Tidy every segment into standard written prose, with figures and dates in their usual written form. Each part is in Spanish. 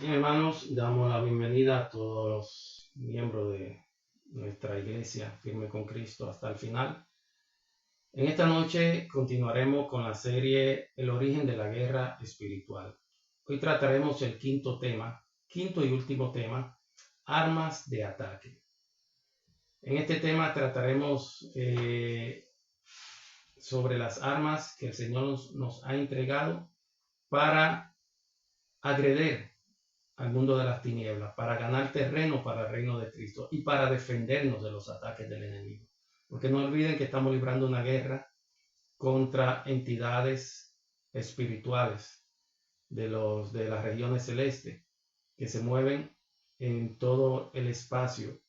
Bien, hermanos, damos la bienvenida a todos los miembros de nuestra iglesia Firme con Cristo hasta el final. En esta noche continuaremos con la serie El origen de la guerra espiritual. Hoy trataremos el quinto y último tema, armas de ataque. En este tema trataremos sobre las armas que el Señor nos ha entregado para agredir al mundo de las tinieblas, para ganar terreno para el reino de Cristo y para defendernos de los ataques del enemigo. Porque no olviden que estamos librando una guerra contra entidades espirituales de las regiones celestes que se mueven en todo el espacio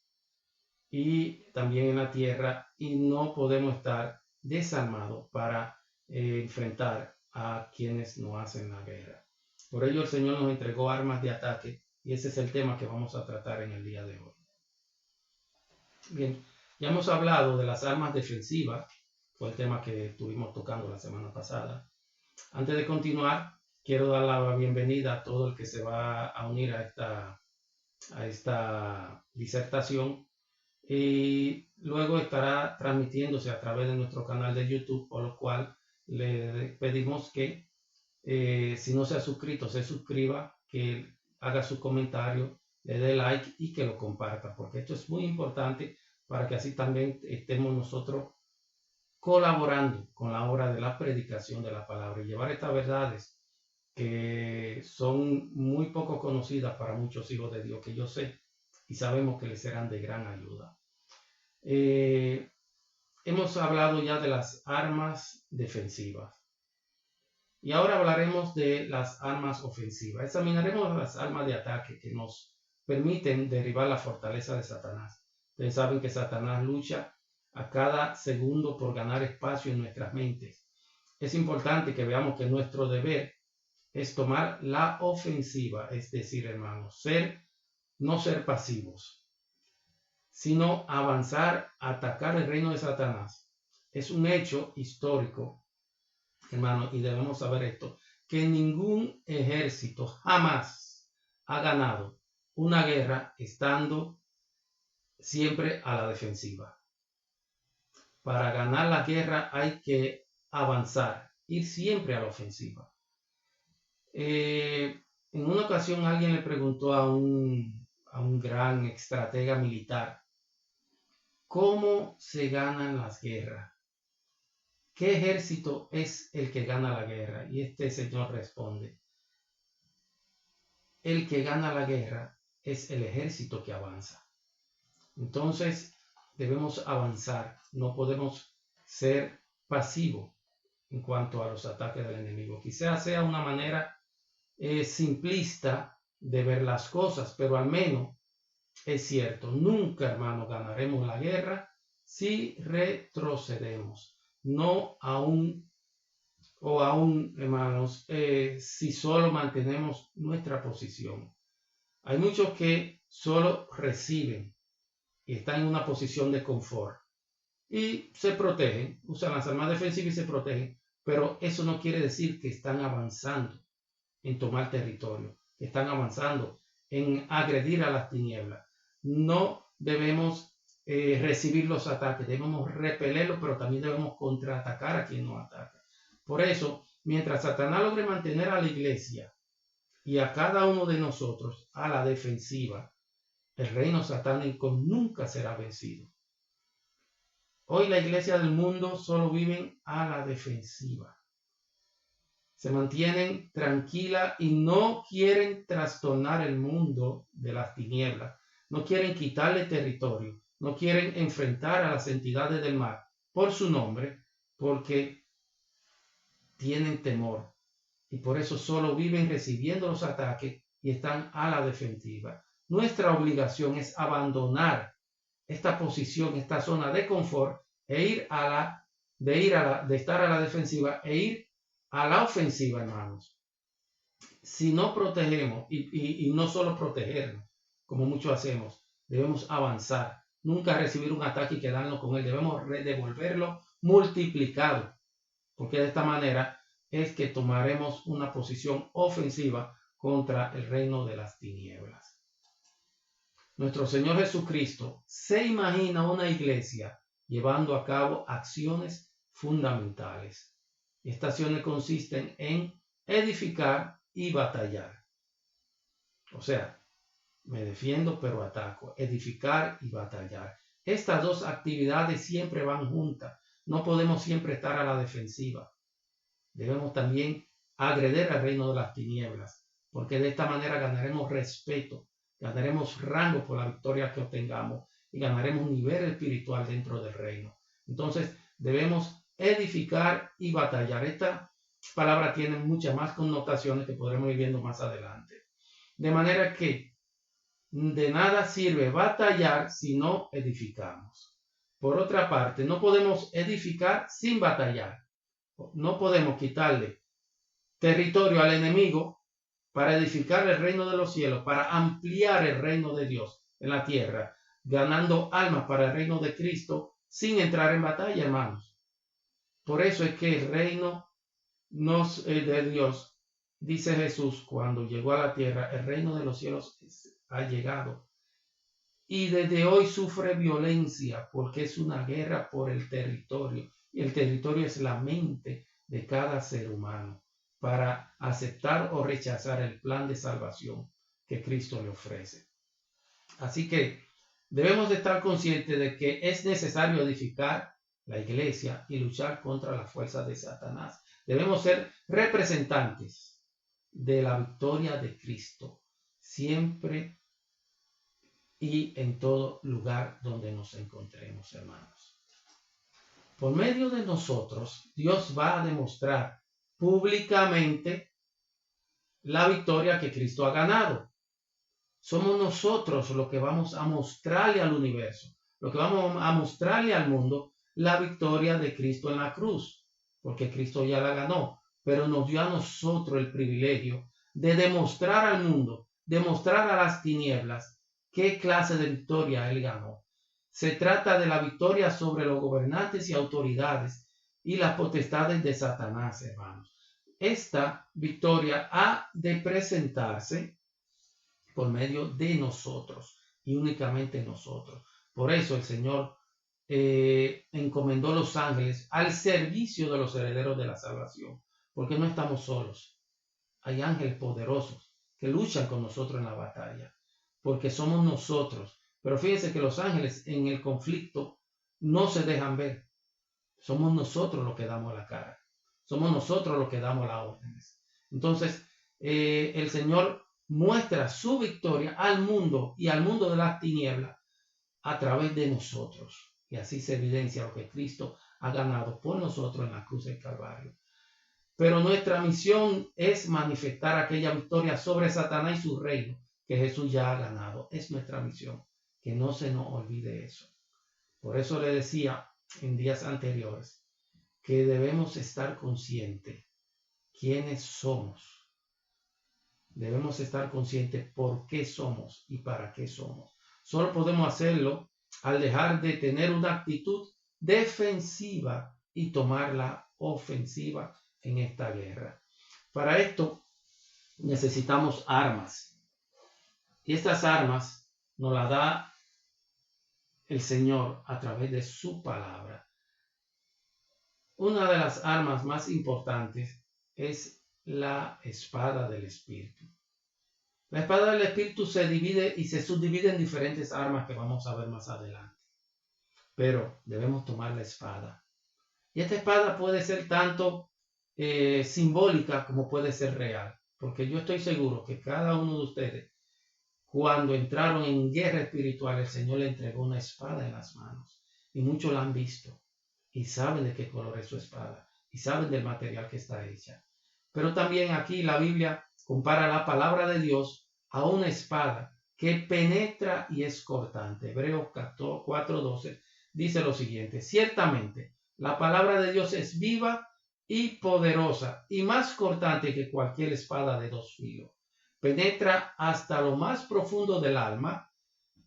y también en la tierra, y no podemos estar desarmados para enfrentar a quienes no hacen la guerra. Por ello el Señor nos entregó armas de ataque y ese es el tema que vamos a tratar en el día de hoy. Bien, ya hemos hablado de las armas defensivas, fue el tema que estuvimos tocando la semana pasada. Antes de continuar, quiero dar la bienvenida a todo el que se va a unir a esta disertación y luego estará transmitiéndose a través de nuestro canal de YouTube, por lo cual le pedimos que si no se ha suscrito, se suscriba, que haga su comentario, le dé like y que lo comparta, porque esto es muy importante para que así también estemos nosotros colaborando con la obra de la predicación de la palabra y llevar estas verdades que son muy poco conocidas para muchos hijos de Dios, que yo sé y sabemos que les serán de gran ayuda. Hemos hablado ya de las armas defensivas. Y ahora hablaremos de las armas ofensivas. Examinaremos las armas de ataque que nos permiten derribar la fortaleza de Satanás. Ustedes saben que Satanás lucha a cada segundo por ganar espacio en nuestras mentes. Es importante que veamos que nuestro deber es tomar la ofensiva, es decir, hermanos, no ser pasivos, sino avanzar, atacar el reino de Satanás. Es un hecho histórico, hermano, y debemos saber esto, que ningún ejército jamás ha ganado una guerra estando siempre a la defensiva. Para ganar la guerra hay que avanzar, ir siempre a la ofensiva. En una ocasión alguien le preguntó a un gran estratega militar, ¿cómo se ganan las guerras? ¿Qué ejército es el que gana la guerra? Y este señor responde, el que gana la guerra es el ejército que avanza. Entonces debemos avanzar, no podemos ser pasivos en cuanto a los ataques del enemigo. Quizás sea una manera simplista de ver las cosas, pero al menos es cierto, nunca, hermano, ganaremos la guerra si retrocedemos, no aún hermanos, si solo mantenemos nuestra posición. Hay muchos que solo reciben y están en una posición de confort y se protegen, usan las armas defensivas y se protegen, pero eso no quiere decir que están avanzando en tomar territorio, que están avanzando en agredir a las tinieblas. No debemos recibir los ataques, debemos repelerlos, pero también debemos contraatacar a quien nos ataca. Por eso, mientras Satanás logre mantener a la iglesia y a cada uno de nosotros a la defensiva, el reino satánico nunca será vencido. Hoy la iglesia del mundo solo viven a la defensiva. Se mantienen tranquila y no quieren trastornar el mundo de las tinieblas. No quieren quitarle territorio. No quieren enfrentar a las entidades del mal por su nombre, porque tienen temor. Y por eso solo viven recibiendo los ataques y están a la defensiva. Nuestra obligación es abandonar esta posición, esta zona de confort e ir de estar a la defensiva e ir a la ofensiva, hermanos. Si no protegemos, y no solo protegernos, como muchos hacemos, debemos avanzar, nunca recibir un ataque y quedarnos con él, debemos devolverlo multiplicado, porque de esta manera es que tomaremos una posición ofensiva contra el reino de las tinieblas. Nuestro Señor Jesucristo se imagina una iglesia llevando a cabo acciones fundamentales. Estas acciones consisten en edificar y batallar. O sea, me defiendo pero ataco, edificar y batallar. Estas dos actividades siempre van juntas. No podemos siempre estar a la defensiva. Debemos también agredir al reino de las tinieblas, porque de esta manera ganaremos respeto, ganaremos rango por la victoria que obtengamos y ganaremos un nivel espiritual dentro del reino. Entonces debemos edificar y batallar. Esta palabra tiene muchas más connotaciones que podremos ir viendo más adelante. De manera que de nada sirve batallar si no edificamos. Por otra parte, no podemos edificar sin batallar. No podemos quitarle territorio al enemigo para edificar el reino de los cielos, para ampliar el reino de Dios en la tierra, ganando almas para el reino de Cristo sin entrar en batalla, hermanos. Por eso es que el reino de Dios, dice Jesús cuando llegó a la tierra, el reino de los cielos ha llegado. Y desde hoy sufre violencia porque es una guerra por el territorio. Y el territorio es la mente de cada ser humano para aceptar o rechazar el plan de salvación que Cristo le ofrece. Así que debemos de estar conscientes de que es necesario edificar la iglesia y luchar contra las fuerzas de Satanás. Debemos ser representantes de la victoria de Cristo, siempre y en todo lugar donde nos encontremos, hermanos. Por medio de nosotros, Dios va a demostrar públicamente la victoria que Cristo ha ganado. Somos nosotros los que vamos a mostrarle al universo, lo que vamos a mostrarle al mundo, la victoria de Cristo en la cruz, porque Cristo ya la ganó, pero nos dio a nosotros el privilegio de demostrar al mundo, demostrar a las tinieblas qué clase de victoria Él ganó. Se trata de la victoria sobre los gobernantes y autoridades y las potestades de Satanás, hermanos. Esta victoria ha de presentarse por medio de nosotros y únicamente nosotros. Por eso el Señor encomendó los ángeles al servicio de los herederos de la salvación, porque no estamos solos. Hay ángeles poderosos que luchan con nosotros en la batalla, porque somos nosotros. Pero fíjense que los ángeles en el conflicto no se dejan ver. Somos nosotros los que damos la cara. Somos nosotros los que damos las órdenes. Entonces, el Señor muestra su victoria al mundo y al mundo de las tinieblas a través de nosotros. Y así se evidencia lo que Cristo ha ganado por nosotros en la cruz del Calvario. Pero nuestra misión es manifestar aquella victoria sobre Satanás y su reino que Jesús ya ha ganado. Es nuestra misión. Que no se nos olvide eso. Por eso le decía en días anteriores que debemos estar conscientes quiénes somos. Debemos estar conscientes por qué somos y para qué somos. Solo podemos hacerlo al dejar de tener una actitud defensiva y tomar la ofensiva en esta guerra. Para esto necesitamos armas. Y estas armas nos las da el Señor a través de su palabra. Una de las armas más importantes es la espada del Espíritu. La espada del Espíritu se divide y se subdivide en diferentes armas que vamos a ver más adelante. Pero debemos tomar la espada. Y esta espada puede ser tanto simbólica como puede ser real. Porque yo estoy seguro que cada uno de ustedes, cuando entraron en guerra espiritual, el Señor le entregó una espada en las manos. Y muchos la han visto. Y saben de qué color es su espada. Y saben del material que está hecha. Pero también aquí la Biblia compara la palabra de Dios a una espada que penetra y es cortante. Hebreos 4:12 dice lo siguiente: ciertamente la palabra de Dios es viva y poderosa y más cortante que cualquier espada de dos filos. Penetra hasta lo más profundo del alma,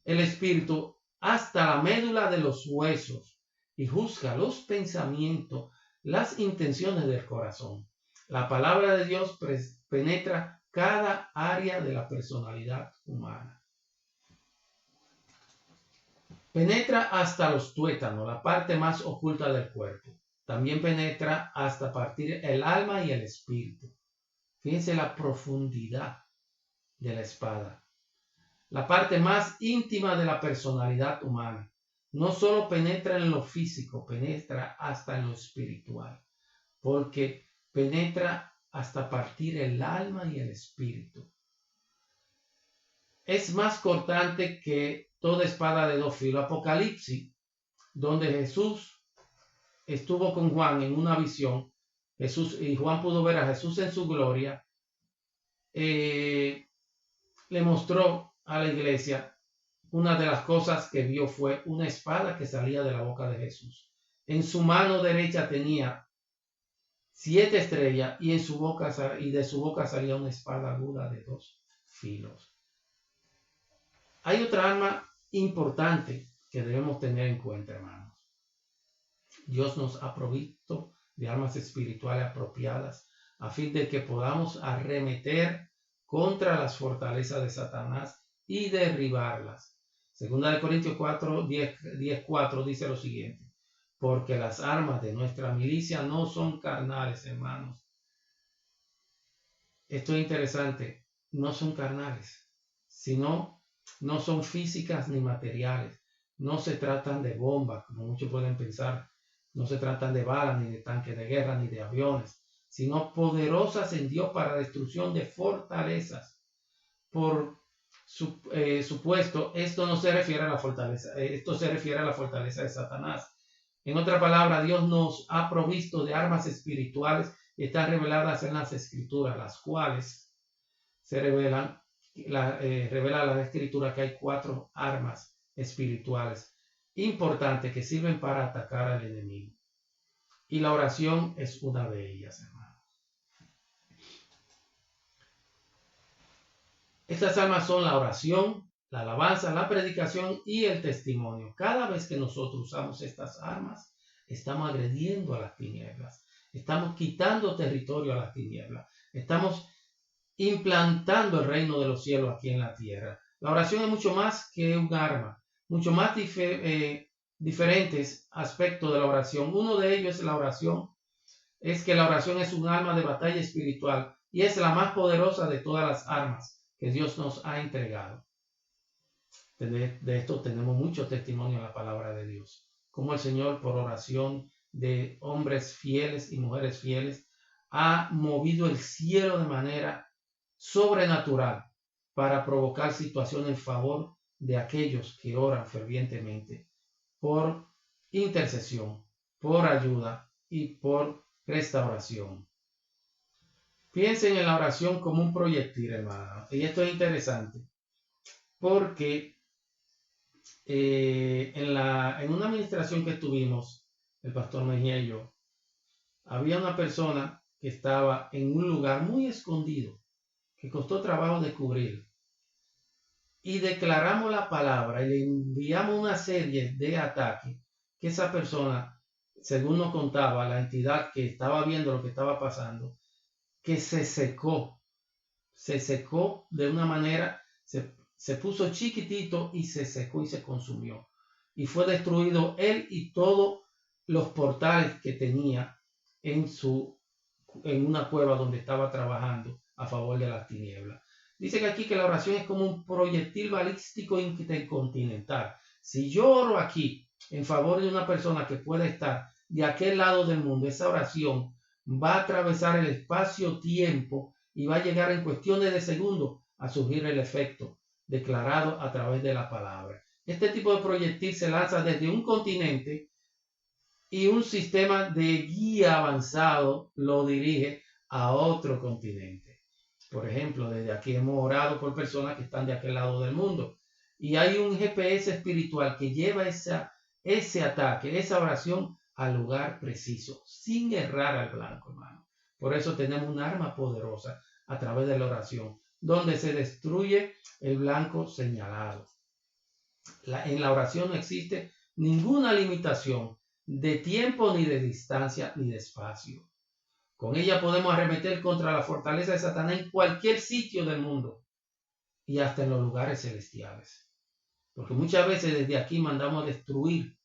el espíritu, hasta la médula de los huesos y juzga los pensamientos, las intenciones del corazón. La palabra de Dios penetra cada área de la personalidad humana. Penetra hasta los tuétanos, la parte más oculta del cuerpo. También penetra hasta partir el alma y el espíritu. Fíjense la profundidad de la espada. La parte más íntima de la personalidad humana. No solo penetra en lo físico, penetra hasta en lo espiritual. Porque penetra hasta partir el alma y el espíritu. Es más cortante que toda espada de dos filos. Apocalipsis, donde Jesús estuvo con Juan en una visión, y Juan pudo ver a Jesús en su gloria, le mostró a la iglesia una de las cosas que vio fue una espada que salía de la boca de Jesús. En su mano derecha tenía 7 estrellas y de su boca salía una espada aguda de 2 filos. Hay otra arma importante que debemos tener en cuenta, hermanos. Dios nos ha provisto de armas espirituales apropiadas a fin de que podamos arremeter contra las fortalezas de Satanás y derribarlas. Segunda de Corintios 10:4 dice lo siguiente: porque las armas de nuestra milicia no son carnales, hermanos. Esto es interesante, no son carnales, sino no son físicas ni materiales. No se tratan de bombas, como muchos pueden pensar. No se tratan de balas, ni de tanques de guerra, ni de aviones, sino poderosas en Dios para destrucción de fortalezas. Por supuesto, esto no se refiere a la fortaleza, esto se refiere a la fortaleza de Satanás. En otra palabra, Dios nos ha provisto de armas espirituales y están reveladas en las Escrituras, las cuales se revela la Escritura que hay 4 armas espirituales importantes que sirven para atacar al enemigo. Y la oración es una de ellas, hermanos. Estas armas son la oración, la alabanza, la predicación y el testimonio. Cada vez que nosotros usamos estas armas, estamos agrediendo a las tinieblas. Estamos quitando territorio a las tinieblas. Estamos implantando el reino de los cielos aquí en la tierra. La oración es mucho más que un arma, mucho más diferentes aspectos de la oración. Uno de ellos es que la oración es un arma de batalla espiritual y es la más poderosa de todas las armas que Dios nos ha entregado. De esto tenemos mucho testimonio en la palabra de Dios. Como el Señor, por oración de hombres fieles y mujeres fieles, ha movido el cielo de manera sobrenatural para provocar situaciones en favor de aquellos que oran fervientemente por intercesión, por ayuda y por restauración. Piensen en la oración como un proyectil, hermano. Y esto es interesante porque en una administración que tuvimos, el pastor Mejía y yo, había una persona que estaba en un lugar muy escondido, que costó trabajo descubrir. Y declaramos la palabra y le enviamos una serie de ataques que esa persona, según nos contaba la entidad que estaba viendo lo que estaba pasando, que se secó de una manera, se puso chiquitito y se secó y se consumió. Y fue destruido él y todos los portales que tenía en una cueva donde estaba trabajando a favor de las tinieblas. Dice que aquí que la oración es como un proyectil balístico intercontinental. Si yo oro aquí en favor de una persona que pueda estar de aquel lado del mundo, esa oración va a atravesar el espacio-tiempo y va a llegar en cuestiones de segundos a surgir el efecto declarado a través de la palabra. Este tipo de proyectil se lanza desde un continente y un sistema de guía avanzado lo dirige a otro continente. Por ejemplo, desde aquí hemos orado por personas que están de aquel lado del mundo y hay un GPS espiritual que lleva ese ataque, esa oración al lugar preciso, sin errar al blanco, hermano. Por eso tenemos un arma poderosa a través de la oración, donde se destruye el blanco señalado. En la oración no existe ninguna limitación de tiempo, ni de distancia, ni de espacio. Con ella podemos arremeter contra la fortaleza de Satanás en cualquier sitio del mundo y hasta en los lugares celestiales. Porque muchas veces desde aquí mandamos a destruir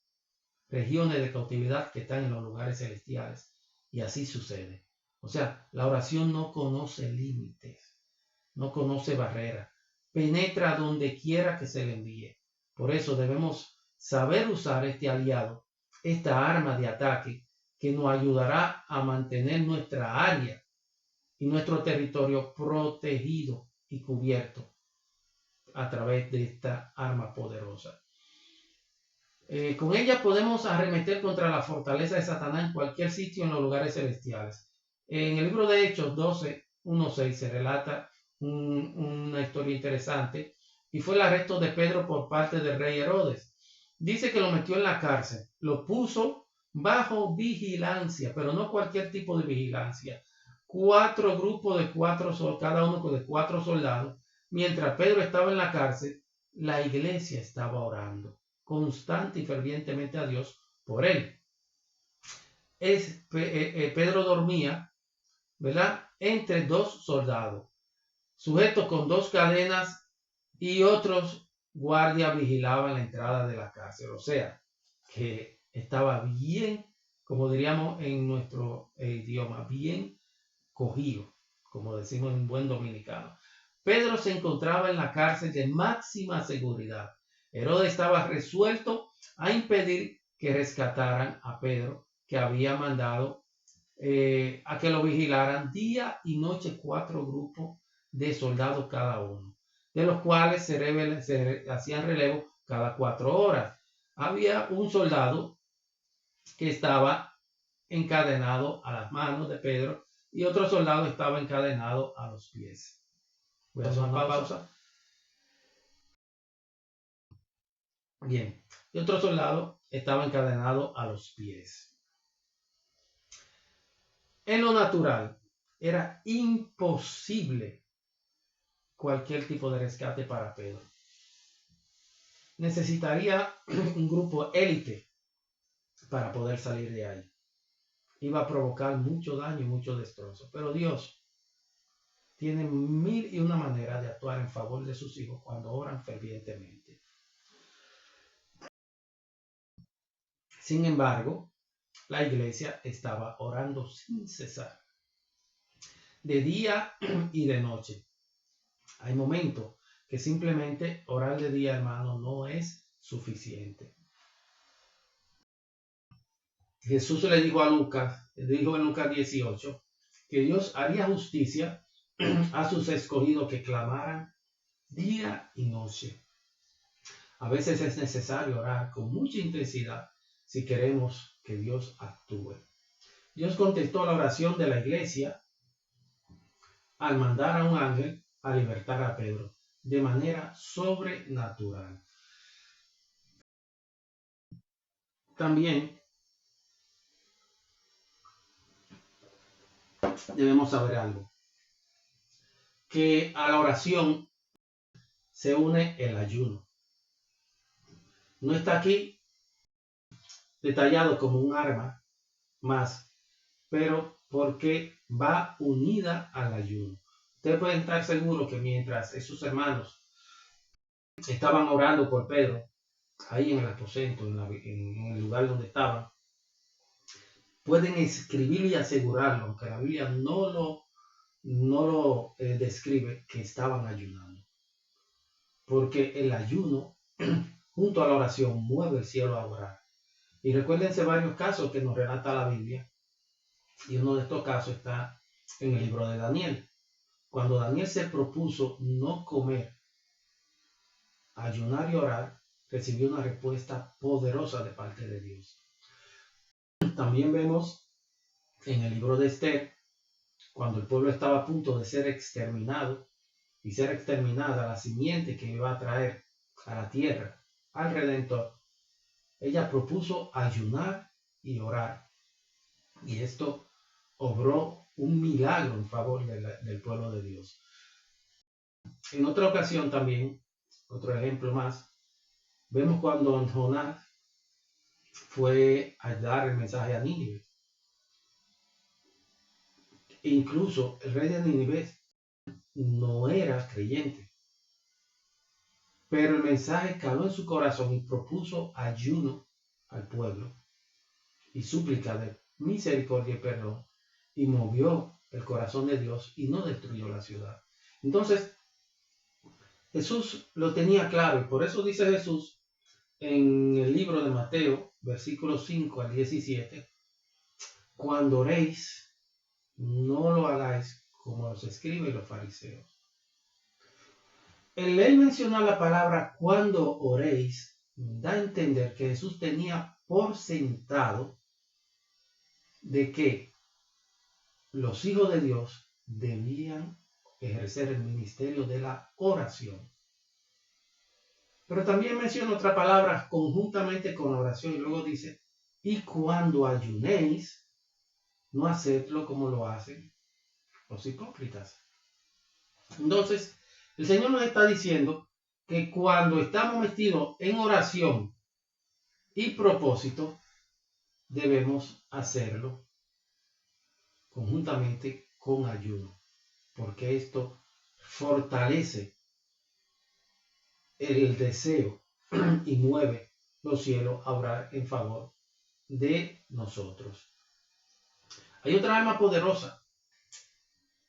regiones de cautividad que están en los lugares celestiales. Y así sucede. O sea, la oración no conoce límites, no conoce barreras, penetra donde quiera que se le envíe. Por eso debemos saber usar este aliado, esta arma de ataque que nos ayudará a mantener nuestra área y nuestro territorio protegido y cubierto a través de esta arma poderosa. Con ella podemos arremeter contra la fortaleza de Satanás en cualquier sitio en los lugares celestiales. En el libro de Hechos 12:1-6 se relata una historia interesante y fue el arresto de Pedro por parte del rey Herodes. Dice que lo metió en la cárcel, lo puso bajo vigilancia, pero no cualquier tipo de vigilancia. 4 grupos de 4, cada uno de 4 soldados. Mientras Pedro estaba en la cárcel, la iglesia estaba orando constante y fervientemente a Dios por él. Pedro dormía, ¿verdad?, entre 2 soldados, sujetos con 2 cadenas, y otros guardias vigilaban la entrada de la cárcel. O sea, que estaba bien, como diríamos en nuestro idioma, bien cogido, como decimos en buen dominicano. Pedro se encontraba en la cárcel de máxima seguridad. Herodes estaba resuelto a impedir que rescataran a Pedro, que había mandado a que lo vigilaran día y noche 4 grupos de soldados cada uno, de los cuales se hacían relevo cada 4 horas. Había un soldado que estaba encadenado a las manos de Pedro y otro soldado estaba encadenado a los pies. Voy a hacer una pausa. Bien, y otro soldado estaba encadenado a los pies. En lo natural, era imposible cualquier tipo de rescate para Pedro. Necesitaría un grupo élite para poder salir de ahí. Iba a provocar mucho daño y mucho destrozo. Pero Dios tiene 1001 maneras de actuar en favor de sus hijos cuando oran fervientemente. Sin embargo, la iglesia estaba orando sin cesar, de día y de noche. Hay momentos que simplemente orar de día, hermano, no es suficiente. Jesús le dijo a Lucas, dijo en Lucas 18, que Dios haría justicia a sus escogidos que clamaran día y noche. A veces es necesario orar con mucha intensidad si queremos que Dios actúe. Dios contestó la oración de la iglesia al mandar a un ángel a libertar a Pedro de manera sobrenatural. También debemos saber algo, que a la oración se une el ayuno. No está aquí detallado como un arma más, pero porque va unida al ayuno. Ustedes pueden estar seguros que mientras esos hermanos estaban orando por Pedro, ahí en el aposento, en el lugar donde estaban, pueden escribirlo y asegurarlo, aunque la Biblia no lo describe, que estaban ayunando. Porque el ayuno, junto a la oración, mueve el cielo a orar. Y recuérdense varios casos que nos relata la Biblia. Y uno de estos casos está en el libro de Daniel. Cuando Daniel se propuso no comer, ayunar y orar, recibió una respuesta poderosa de parte de Dios. También vemos en el libro de Esther, cuando el pueblo estaba a punto de ser exterminado y ser exterminada la simiente que iba a traer a la tierra al Redentor, ella propuso ayunar y orar. Y esto obró un milagro en favor del pueblo de Dios. En otra ocasión también, otro ejemplo más, vemos cuando Jonás fue a dar el mensaje a Nínive. Incluso el rey de Nínive no era creyente, pero el mensaje caló en su corazón y propuso ayuno al pueblo y súplica de misericordia y perdón, y movió el corazón de Dios y no destruyó la ciudad. Entonces, Jesús lo tenía claro, y por eso dice Jesús en el libro de Mateo, versículos 5 al 17, cuando oréis, no lo hagáis como los escribas y los fariseos. El él mencionar la palabra cuando oréis da a entender que Jesús tenía por sentado de que los hijos de Dios debían ejercer el ministerio de la oración. Pero también menciona otra palabra conjuntamente con la oración y luego dice, y cuando ayunéis, no hacedlo como lo hacen los hipócritas. Entonces, el Señor nos está diciendo que cuando estamos metidos en oración y propósito, debemos hacerlo conjuntamente con ayuno, porque esto fortalece el deseo y mueve los cielos a orar en favor de nosotros. Hay otra arma poderosa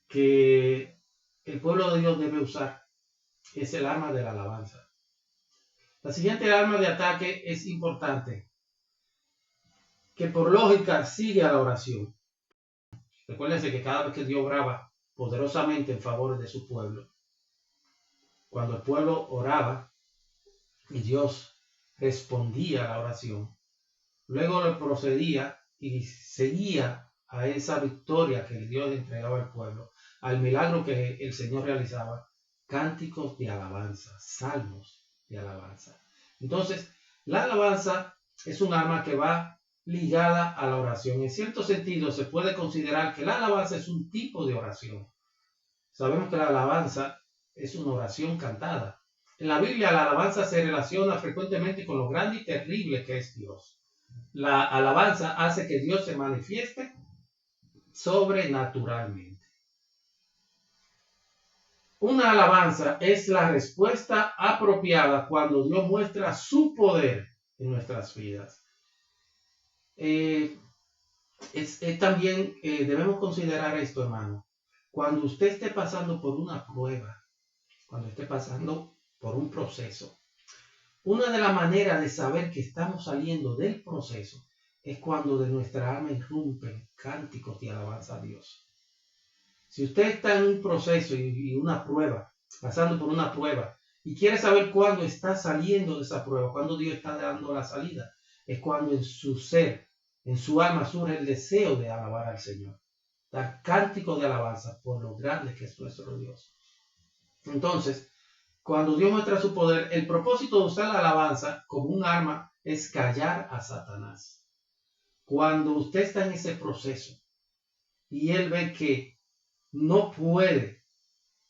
que el pueblo de Dios debe usar, es el arma de la alabanza. La siguiente arma de ataque es importante, que por lógica sigue a la oración. Recuérdense que cada vez que Dios obraba poderosamente en favor de su pueblo, cuando el pueblo oraba y Dios respondía a la oración, luego le procedía y seguía a esa victoria que Dios entregaba al pueblo, al milagro que el Señor realizaba, cánticos de alabanza, salmos de alabanza. Entonces, la alabanza es un arma que va ligada a la oración. En cierto sentido, se puede considerar que la alabanza es un tipo de oración. Sabemos que la alabanza es una oración cantada. En la Biblia, la alabanza se relaciona frecuentemente con lo grande y terrible que es Dios. La alabanza hace que Dios se manifieste sobrenaturalmente. Una alabanza es la respuesta apropiada cuando Dios muestra su poder en nuestras vidas. También debemos considerar esto, hermano. Cuando usted esté pasando por una prueba, cuando esté pasando por un proceso, una de las maneras de saber que estamos saliendo del proceso es cuando de nuestra alma irrumpen cánticos de alabanza a Dios. Si usted está en un proceso y una prueba, pasando por una prueba, y quiere saber cuándo está saliendo de esa prueba, cuándo Dios está dando la salida, es cuando en su ser, en su alma surge el deseo de alabar al Señor. Dar cántico de alabanza por lo grande que es nuestro Dios. Entonces, cuando Dios muestra su poder, el propósito de usar la alabanza como un arma es callar a Satanás. Cuando usted está en ese proceso y él ve que no puede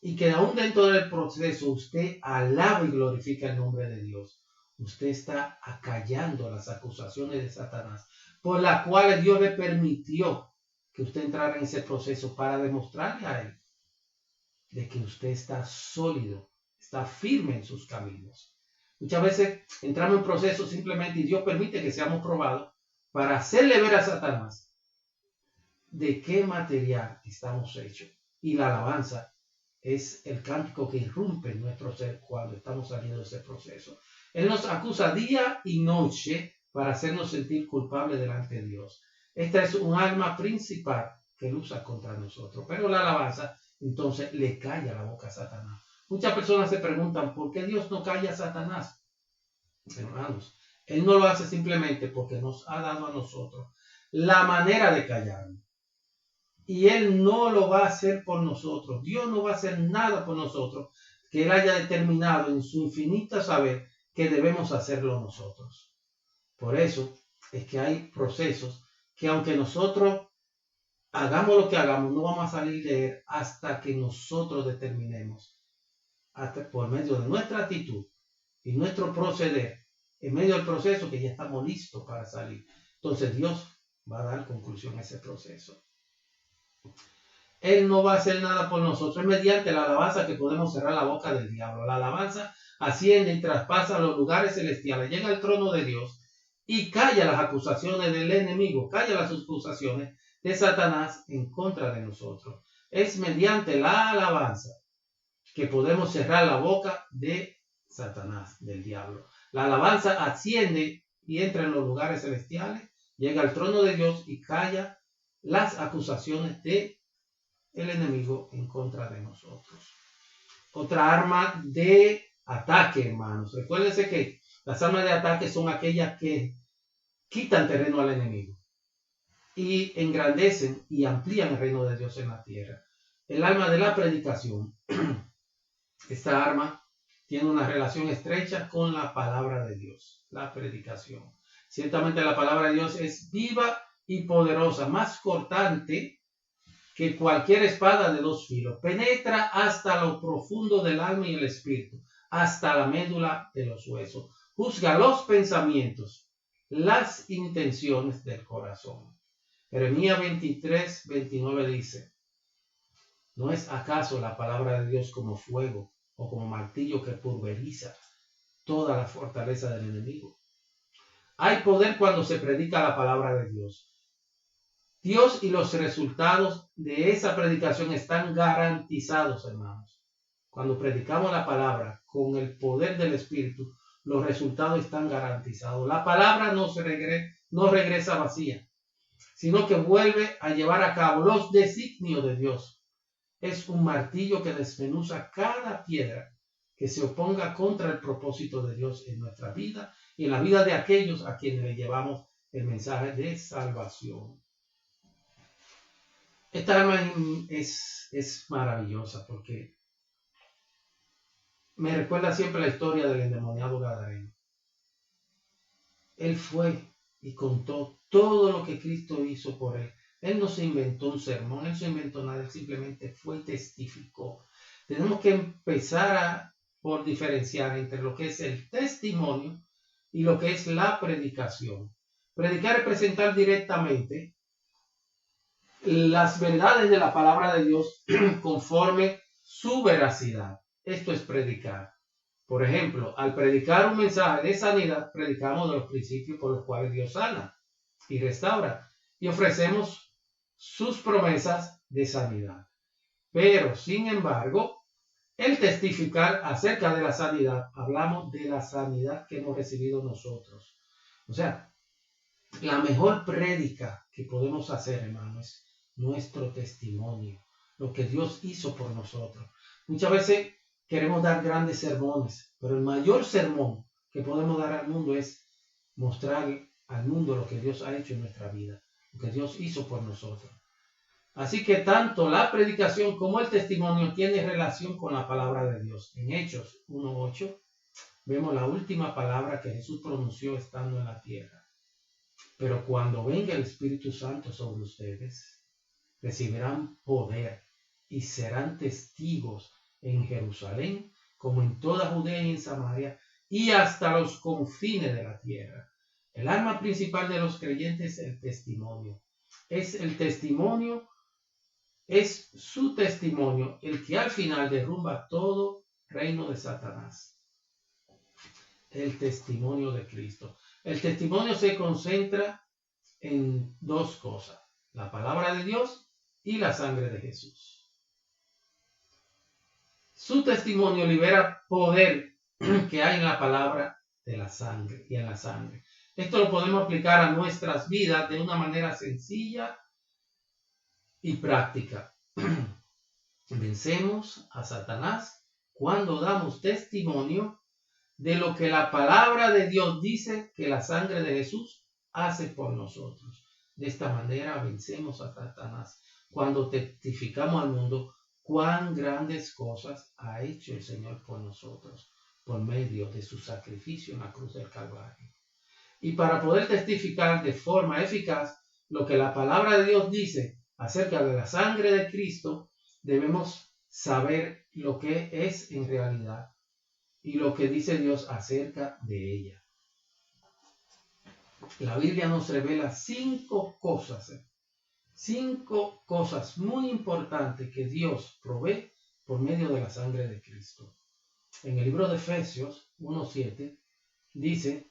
y que aún dentro del proceso usted alaba y glorifica el nombre de Dios, usted está acallando las acusaciones de Satanás, por las cuales Dios le permitió que usted entrara en ese proceso para demostrarle a él de que usted está sólido, está firme en sus caminos. Muchas veces entramos en procesos simplemente y Dios permite que seamos probados para hacerle ver a Satanás de qué material estamos hechos. Y la alabanza es el cántico que irrumpe en nuestro ser cuando estamos saliendo de ese proceso. Él nos acusa día y noche para hacernos sentir culpables delante de Dios. Esta es un arma principal que él usa contra nosotros. Pero la alabanza entonces le calla la boca a Satanás. Muchas personas se preguntan ¿por qué Dios no calla a Satanás? Hermanos, él no lo hace simplemente porque nos ha dado a nosotros la manera de callarlo. Y él no lo va a hacer por nosotros. Dios no va a hacer nada por nosotros que él haya determinado en su infinito saber que debemos hacerlo nosotros. Por eso es que hay procesos que aunque nosotros hagamos lo que hagamos, no vamos a salir de él hasta que nosotros determinemos, hasta por medio de nuestra actitud y nuestro proceder, en medio del proceso que ya estamos listos para salir. Entonces Dios va a dar conclusión a ese proceso. Él no va a hacer nada por nosotros. Es mediante la alabanza que podemos cerrar la boca del diablo. La alabanza asciende y traspasa los lugares celestiales, llega al trono de Dios y calla las acusaciones del enemigo, calla las acusaciones de Satanás en contra de nosotros. Es mediante la alabanza que podemos cerrar la boca de Satanás, del diablo. La alabanza asciende y entra en los lugares celestiales, llega al trono de Dios y calla las acusaciones de el enemigo en contra de nosotros. Otra arma de ataque, hermanos. Recuérdense que las armas de ataque son aquellas que quitan terreno al enemigo y engrandecen y amplían el reino de Dios en la tierra. El arma de la predicación. Esta arma tiene una relación estrecha con la palabra de Dios, la predicación. Ciertamente la palabra de Dios es viva y poderosa, más cortante que cualquier espada de dos filos. Penetra hasta lo profundo del alma y el espíritu, hasta la médula de los huesos. Juzga los pensamientos, las intenciones del corazón. Jeremías 23:29 dice: ¿no es acaso la palabra de Dios como fuego o como martillo que pulveriza toda la fortaleza del enemigo? Hay poder cuando se predica la palabra de Dios. Dios y los resultados de esa predicación están garantizados, hermanos. Cuando predicamos la palabra con el poder del Espíritu, los resultados están garantizados. La palabra no regresa vacía, sino que vuelve a llevar a cabo los designios de Dios. Es un martillo que desmenuza cada piedra que se oponga contra el propósito de Dios en nuestra vida y en la vida de aquellos a quienes le llevamos el mensaje de salvación. Esta arma es maravillosa porque me recuerda siempre la historia del endemoniado Gadareno. Él fue y contó todo lo que Cristo hizo por él. Él no se inventó un sermón, él no se inventó nada, él simplemente fue y testificó. Tenemos que empezar por diferenciar entre lo que es el testimonio y lo que es la predicación. Predicar es presentar directamente las verdades de la palabra de Dios conforme su veracidad. Esto es predicar. Por ejemplo, al predicar un mensaje de sanidad, predicamos de los principios por los cuales Dios sana y restaura y ofrecemos sus promesas de sanidad. Pero, sin embargo, el testificar acerca de la sanidad, hablamos de la sanidad que hemos recibido nosotros. O sea, la mejor prédica que podemos hacer, hermanos, nuestro testimonio, lo que Dios hizo por nosotros. Muchas veces queremos dar grandes sermones, pero el mayor sermón que podemos dar al mundo es mostrar al mundo lo que Dios ha hecho en nuestra vida, lo que Dios hizo por nosotros. Así que tanto la predicación como el testimonio tienen relación con la palabra de Dios. En Hechos 1:8 vemos la última palabra que Jesús pronunció estando en la tierra. Pero cuando venga el Espíritu Santo sobre ustedes, recibirán poder y serán testigos en Jerusalén, como en toda Judea y en Samaria, y hasta los confines de la tierra. El arma principal de los creyentes es el testimonio. Es el testimonio, es su testimonio el que al final derrumba todo reino de Satanás. El testimonio de Cristo. El testimonio se concentra en dos cosas: la palabra de Dios y la sangre de Jesús. Su testimonio libera poder que hay en la palabra de la sangre y en la sangre. Esto lo podemos aplicar a nuestras vidas de una manera sencilla y práctica. Vencemos a Satanás cuando damos testimonio de lo que la palabra de Dios dice que la sangre de Jesús hace por nosotros. De esta manera vencemos a Satanás cuando testificamos al mundo cuán grandes cosas ha hecho el Señor por nosotros por medio de su sacrificio en la cruz del Calvario. Y para poder testificar de forma eficaz lo que la palabra de Dios dice acerca de la sangre de Cristo, debemos saber lo que es en realidad y lo que dice Dios acerca de ella. La Biblia nos revela 5 cosas, 5 cosas muy importantes que Dios provee por medio de la sangre de Cristo. En el libro de Efesios 1:7 dice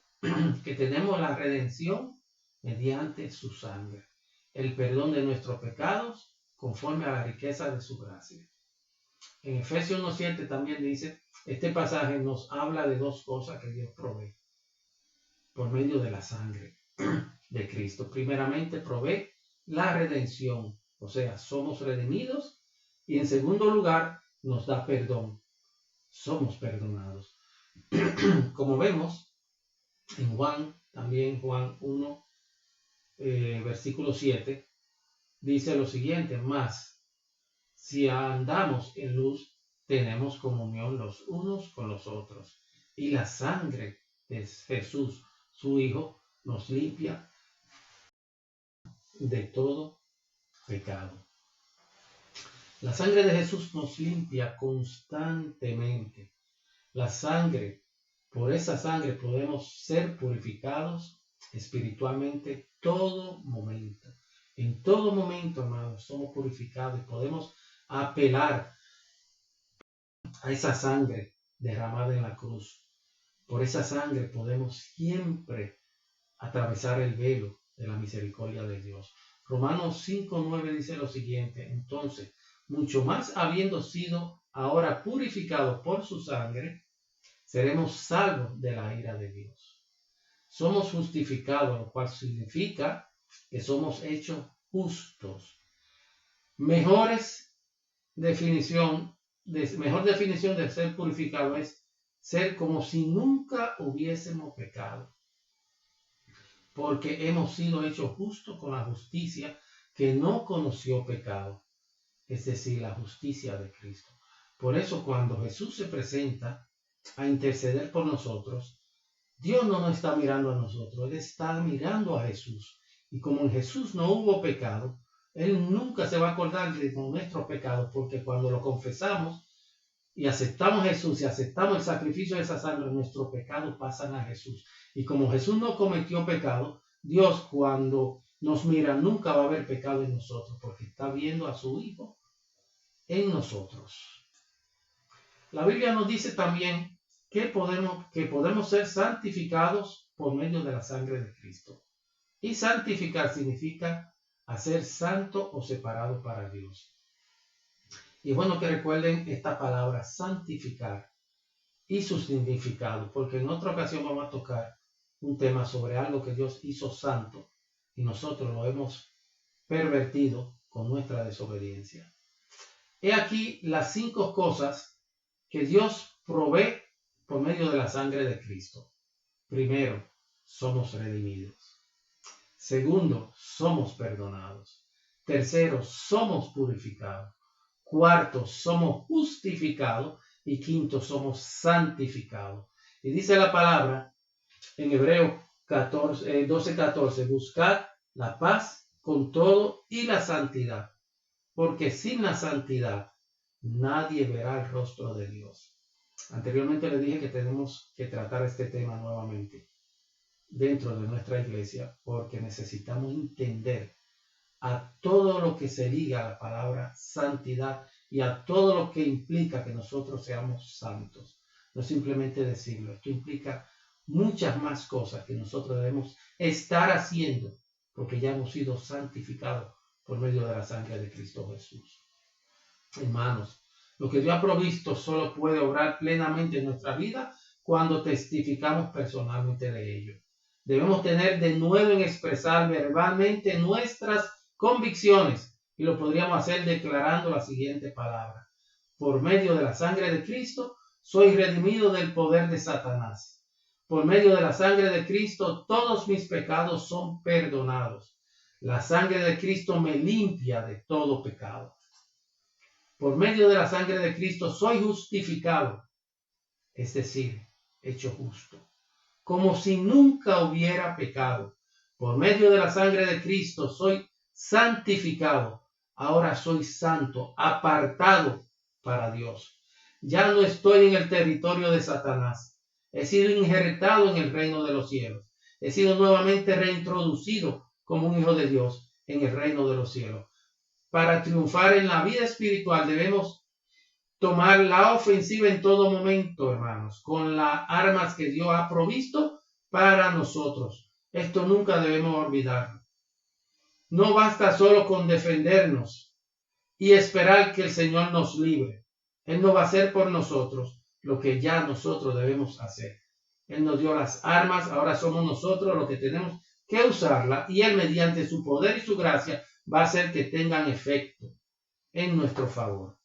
que tenemos la redención mediante su sangre, el perdón de nuestros pecados conforme a la riqueza de su gracia. En Efesios 1:7 también dice, este pasaje nos habla de 2 cosas que Dios provee por medio de la sangre de Cristo. Primeramente provee la redención, o sea, somos redimidos, y en segundo lugar nos da perdón, somos perdonados. Como vemos en Juan 1, versículo 7, dice lo siguiente, mas si andamos en luz, tenemos comunión los unos con los otros, y la sangre de Jesús, su Hijo, nos limpia de todo pecado. La sangre de Jesús nos limpia constantemente. La sangre, por esa sangre podemos ser purificados espiritualmente todo momento. En todo momento, hermanos, somos purificados y podemos apelar a esa sangre derramada en la cruz. Por esa sangre podemos siempre atravesar el velo de la misericordia de Dios. Romanos 5:9 dice lo siguiente, entonces, mucho más habiendo sido ahora purificados por su sangre, seremos salvos de la ira de Dios. Somos justificados, lo cual significa que somos hechos justos. Mejor definición de ser purificado es ser como si nunca hubiésemos pecado, porque hemos sido hechos justos con la justicia que no conoció pecado, es decir, la justicia de Cristo. Por eso cuando Jesús se presenta a interceder por nosotros, Dios no nos está mirando a nosotros, Él está mirando a Jesús. Y como en Jesús no hubo pecado, Él nunca se va a acordar de nuestros pecados, porque cuando lo confesamos y aceptamos a Jesús y aceptamos el sacrificio de esa sangre, nuestros pecados pasan a Jesús. Y como Jesús no cometió pecado, Dios cuando nos mira nunca va a haber pecado en nosotros, porque está viendo a su Hijo en nosotros. La Biblia nos dice también que podemos ser santificados por medio de la sangre de Cristo. Y santificar significa hacer santo o separado para Dios. Y es bueno que recuerden esta palabra santificar y su significado, porque en otra ocasión vamos a tocar un tema sobre algo que Dios hizo santo y nosotros lo hemos pervertido con nuestra desobediencia. He aquí las 5 cosas que Dios provee por medio de la sangre de Cristo. Primero, somos redimidos. Segundo, somos perdonados. Tercero, somos purificados. Cuarto, somos justificados. Y quinto, somos santificados. Y dice la palabra en Hebreos 12:14, buscad la paz con todo y la santidad, porque sin la santidad nadie verá el rostro de Dios. Anteriormente le dije que tenemos que tratar este tema nuevamente dentro de nuestra iglesia, porque necesitamos entender a todo lo que se liga a la palabra santidad y a todo lo que implica que nosotros seamos santos. No simplemente decirlo, esto implica muchas más cosas que nosotros debemos estar haciendo, porque ya hemos sido santificados por medio de la sangre de Cristo Jesús. Hermanos, lo que Dios ha provisto solo puede obrar plenamente en nuestra vida cuando testificamos personalmente de ello. Debemos tener de nuevo en expresar verbalmente nuestras convicciones, y lo podríamos hacer declarando la siguiente palabra: por medio de la sangre de Cristo soy redimido del poder de Satanás. Por medio de la sangre de Cristo todos mis pecados son perdonados. La sangre de Cristo me limpia de todo pecado. Por medio de la sangre de Cristo soy justificado, es decir, hecho justo, como si nunca hubiera pecado. Por medio de la sangre de Cristo soy santificado, ahora soy santo, apartado para Dios. Ya no estoy en el territorio de Satanás, he sido injertado en el reino de los cielos, he sido nuevamente reintroducido como un hijo de Dios en el reino de los cielos. para triunfar en la vida espiritual debemos tomar la ofensiva en todo momento, hermanos, con las armas que Dios ha provisto para nosotros. Esto nunca debemos olvidarlo. No basta solo con defendernos y esperar que el Señor nos libre. Él no va a hacer por nosotros lo que ya nosotros debemos hacer. Él nos dio las armas, ahora somos nosotros los que tenemos que usarlas y Él mediante su poder y su gracia va a hacer que tengan efecto en nuestro favor.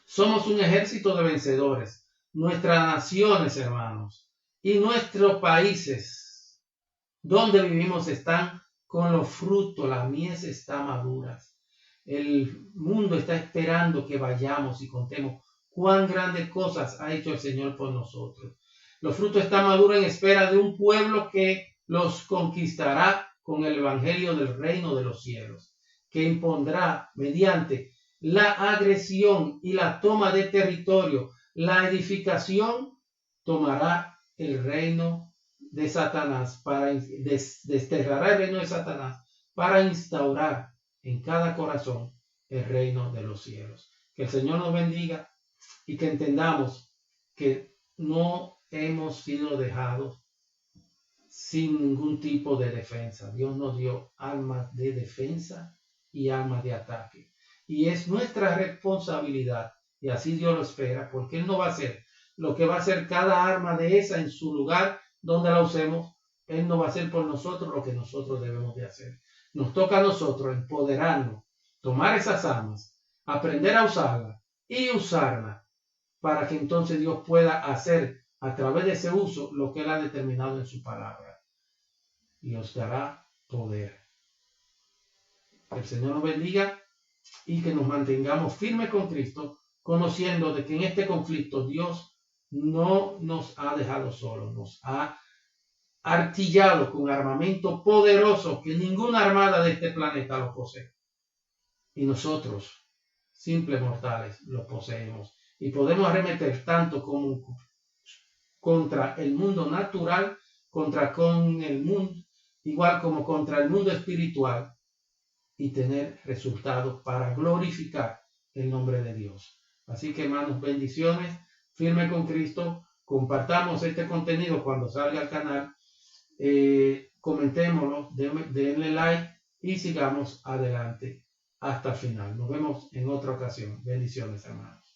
Somos un ejército de vencedores. Nuestras naciones, hermanos, y nuestros países donde vivimos están con los frutos, la mies está madura. El mundo está esperando que vayamos y contemos cuán grandes cosas ha hecho el Señor por nosotros. Los frutos están maduros en espera de un pueblo que los conquistará con el evangelio del reino de los cielos, que impondrá mediante la agresión y la toma de territorio, la edificación, tomará el reino de Satanás, desterrará el reino de Satanás para instaurar en cada corazón el reino de los cielos. Que el Señor nos bendiga y que entendamos que no hemos sido dejados sin ningún tipo de defensa. Dios nos dio armas de defensa y armas de ataque. Y es nuestra responsabilidad, y así Dios lo espera, porque Él no va a hacer lo que va a hacer cada arma de esa en su lugar donde la usemos. Él no va a hacer por nosotros lo que nosotros debemos de hacer. Nos toca a nosotros empoderarnos, tomar esas armas, aprender a usarlas y usarlas para que entonces Dios pueda hacer a través de ese uso lo que Él ha determinado en su palabra. Y os dará poder. Que el Señor nos bendiga y que nos mantengamos firmes con Cristo, conociendo de que en este conflicto Dios no nos ha dejado solos, nos ha artillado con armamento poderoso que ninguna armada de este planeta lo posee. Y nosotros, simples mortales, lo poseemos. Y podemos arremeter tanto como contra el mundo natural, con el mundo, igual como contra el mundo espiritual, y tener resultados para glorificar el nombre de Dios. Así que, hermanos, bendiciones, firme con Cristo, compartamos este contenido cuando salga al canal, comentémoslo, denle like y sigamos adelante hasta el final. Nos vemos en otra ocasión. Bendiciones, hermanos.